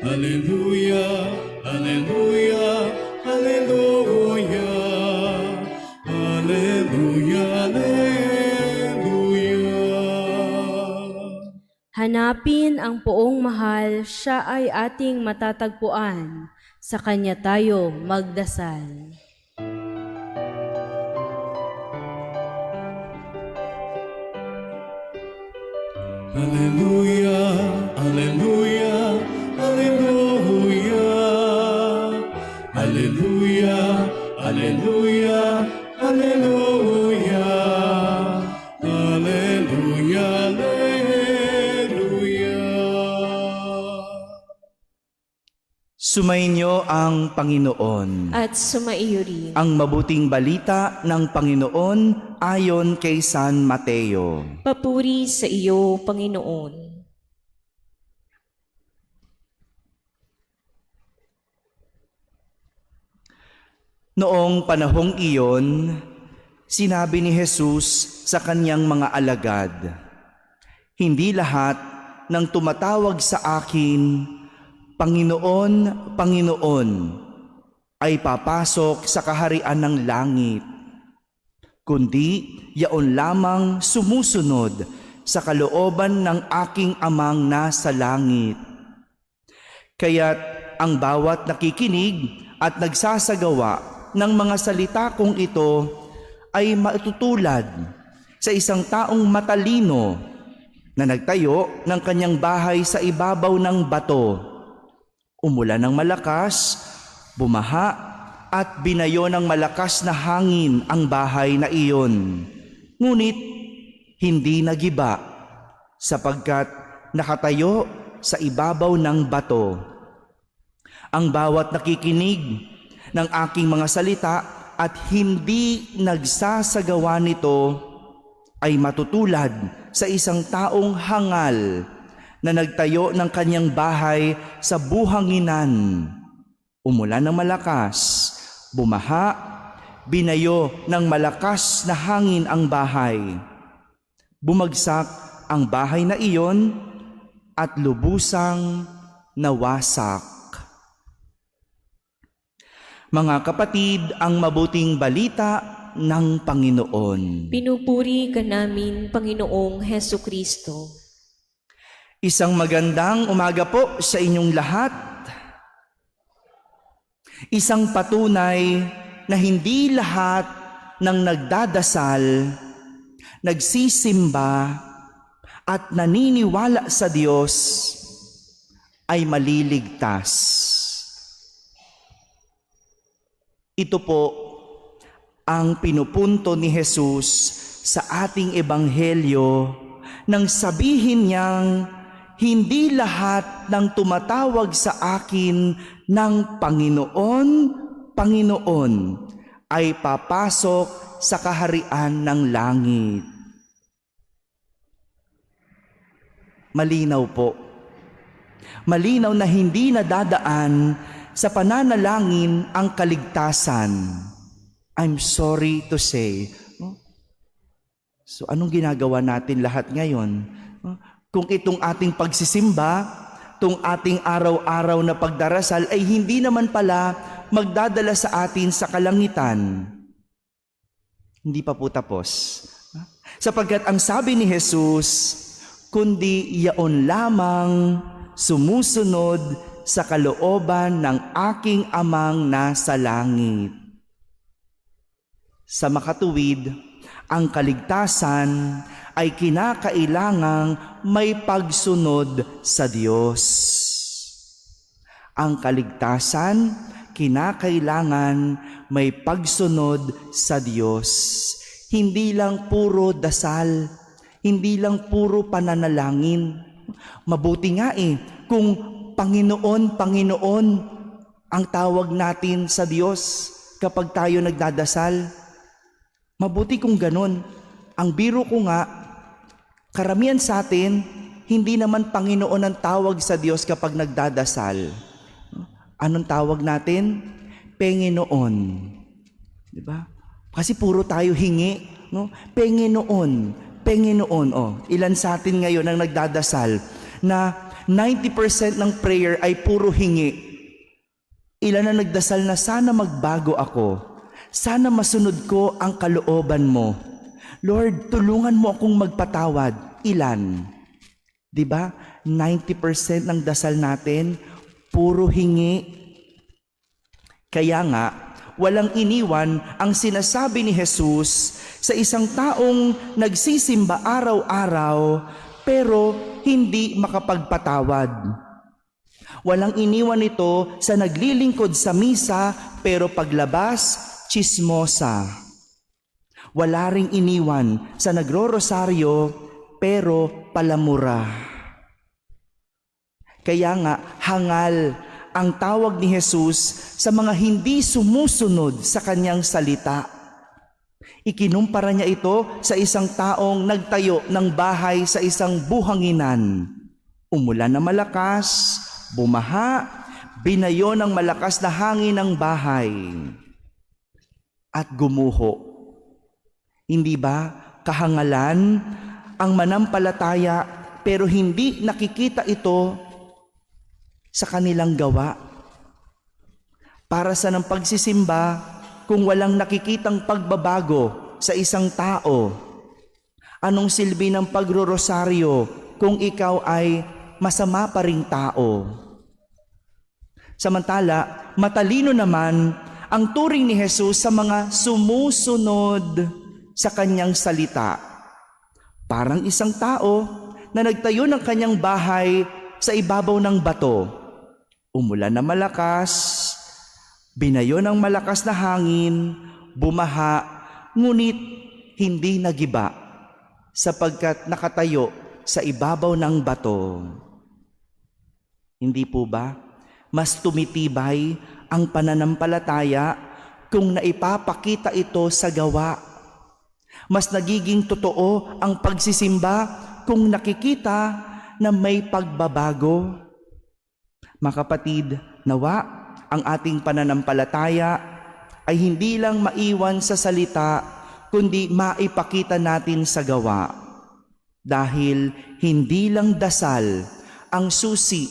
Hallelujah, Hallelujah, Hallelujah, Hallelujah, Hallelujah. Hanapin ang poong mahal, siya ay ating matatagpuan. Sa kanya tayo magdasal. Hallelujah, Hallelujah, Hallelujah, Hallelujah, Hallelujah, Hallelujah, Hallelujah, Hallelujah. Sumainyo ang Panginoon. At sumaiyo rin. Ang mabuting balita ng Panginoon ayon kay San Mateo. Papuri sa iyo, Panginoon. Noong panahong iyon, sinabi ni Jesus sa kanyang mga alagad, "Hindi lahat ng tumatawag sa akin, Panginoon, Panginoon, ay papasok sa kaharian ng langit, kundi yaon lamang sumusunod sa kalooban ng aking Amang nasa langit. Kaya't ang bawat nakikinig at nagsasagawa ng mga salita kong ito ay matutulad sa isang taong matalino na nagtayo ng kanyang bahay sa ibabaw ng bato. Umulan ng malakas, bumaha, at binayo ng malakas na hangin ang bahay na iyon. Ngunit hindi nagiba sapagkat nakatayo sa ibabaw ng bato. Ang bawat nakikinig ng aking mga salita at hindi nagsasagawa nito ay matutulad sa isang taong hangal na nagtayo ng kanyang bahay sa buhanginan. Umulan ng malakas, bumaha, binayo ng malakas na hangin ang bahay. Bumagsak ang bahay na iyon at lubusang nawasak." Mga kapatid, ang mabuting balita ng Panginoon. Pinupuri ka namin, Panginoong Heso Kristo. Isang magandang umaga po sa inyong lahat. Isang patunay na hindi lahat ng nagdadasal, nagsisimba, at naniniwala sa Diyos ay maliligtas. Ito po ang pinupunto ni Jesus sa ating ebanghelyo nang sabihin niyang hindi lahat ng tumatawag sa akin ng Panginoon, Panginoon ay papasok sa kaharian ng langit. Malinaw po. Malinaw na hindi nadadaan sa pananalangin ang kaligtasan. I'm sorry to say. So anong ginagawa natin lahat ngayon? Kung itong ating pagsisimba, itong ating araw-araw na pagdarasal ay hindi naman pala magdadala sa atin sa kalangitan. Hindi pa po tapos. Sapagkat ang sabi ni Jesus, kundi yaon lamang sumusunod sa kalooban ng aking Amang nasa langit. Sa makatuwid, ang kaligtasan ay kinakailangang may pagsunod sa Diyos. Ang kaligtasan, kinakailangan may pagsunod sa Diyos. Hindi lang puro dasal, hindi lang puro pananalangin. Mabuti nga kung Panginoon, Panginoon ang tawag natin sa Diyos kapag tayo nagdadasal. Mabuti kung ganon. Ang biro ko nga, karamihan sa atin, hindi naman Panginoon ang tawag sa Diyos kapag nagdadasal. Anong tawag natin? Panginoon. Diba? Kasi puro tayo hingi. No? Panginoon. Panginoon. Ilan sa atin ngayon ang nagdadasal na 90% ng prayer ay puro hingi. Ilan na nagdasal na sana magbago ako. Sana masunod ko ang kalooban mo. Lord, tulungan mo akong magpatawad. Ilan? 'Di ba? 90% ng dasal natin puro hingi. Kaya nga, walang iniwan ang sinasabi ni Jesus sa isang taong nagsisimba araw-araw pero hindi makapagpatawad. Walang iniwan ito sa naglilingkod sa misa pero paglabas, chismosa. Wala ring iniwan sa nagro-rosaryo pero palamura. Kaya nga, hangal ang tawag ni Jesus sa mga hindi sumusunod sa kanyang salita. Ikinumpara niya ito sa isang taong nagtayo ng bahay sa isang buhanginan. Umulan na malakas, bumaha, binayo ng malakas na hangin ang bahay, at gumuho. Hindi ba kahangalan ang manampalataya pero hindi nakikita ito sa kanilang gawa? Para sa ng pagsisimba kung walang nakikitang pagbabago sa isang tao? Anong silbi ng pagro-rosaryo kung ikaw ay masama pa ring tao? Samantala, matalino naman ang turing ni Jesus sa mga sumusunod sa kanyang salita. Parang isang tao na nagtayo ng kanyang bahay sa ibabaw ng bato. Umulan na malakas, binayo ng malakas na hangin, bumaha, ngunit hindi nagiba sapagkat nakatayo sa ibabaw ng bato. Hindi po ba? Mas tumitibay ang pananampalataya kung naipapakita ito sa gawa. Mas nagiging totoo ang pagsisimba kung nakikita na may pagbabago. Mga kapatid, nawa ang ating pananampalataya ay hindi lang maiwan sa salita, kundi maipakita natin sa gawa. Dahil hindi lang dasal ang susi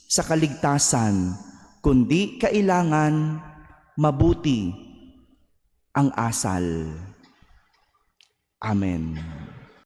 sa kaligtasan, kundi kailangan mabuti ang asal. Amen.